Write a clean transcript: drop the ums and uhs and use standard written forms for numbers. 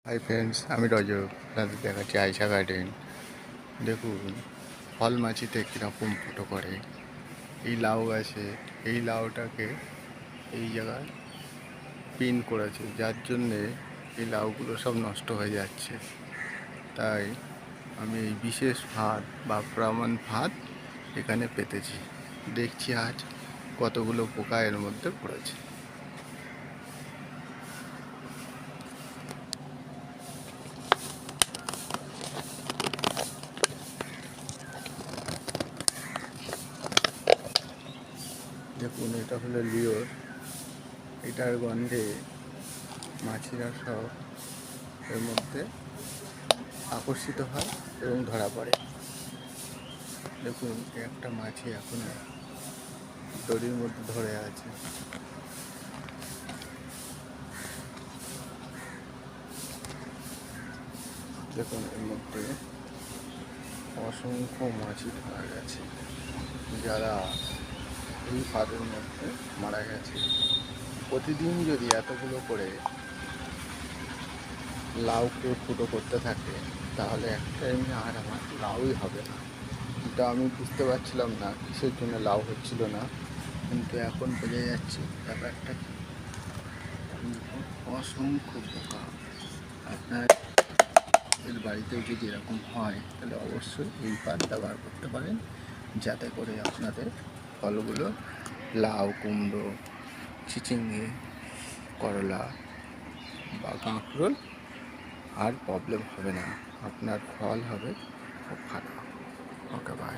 Hi friends, আমি রজব। আপনাদের দেখাচ্ছি আয়শা গার্ডেন। দেখুন ফল মাছিতে কীরকম ফুটো করে। এই লাউ গাছে এই লাউটাকে এই জায়গায় পিন করেছে, যার জন্যে এই লাউগুলো সব নষ্ট হয়ে যাচ্ছে। তাই আমি এই বিশেষ ফাঁদ বা প্রমাণ ফাঁদ এখানে পেতেছি। দেখছি আজ কতগুলো পোকা এর মধ্যে পড়েছে। দেখুন, এটা হলো লিওর। এটার গন্ধে মাছিরা সব এর মধ্যে আকর্ষিত হয় এবং ধরা পড়ে। দেখুন, একটা মাছি এখনো দড়ির মধ্যে ধরে আছে। দেখুন, এর মধ্যে অসংখ্য মাছি ধরা গেছে, যারা এই ফাঁদের মধ্যে মারা গেছে। প্রতিদিন যদি এতগুলো করে লাউকে ফুটো করতে থাকে, তাহলে এক টাইমে আর আমার লাউই হবে না। এটা আমি বুঝতে পারছিলাম না কিসের জন্য লাউ হচ্ছিল না, কিন্তু এখন বোঝা যাচ্ছে ব্যাপারটা কি। অসংখ্য পোকা। আপনার এর বাড়িতেও যদি এরকম হয়, তাহলে অবশ্যই এই পাত ব্যবহার করতে পারেন, যাতে করে আপনাদের ফলগুলো, লাউ, কুমড়ো, চিচিঙ্গে, করলা বা কাঁকরোল আর প্রবলেম হবে না। আপনার ফল হবে খুব ভালো। ওকে, বাই।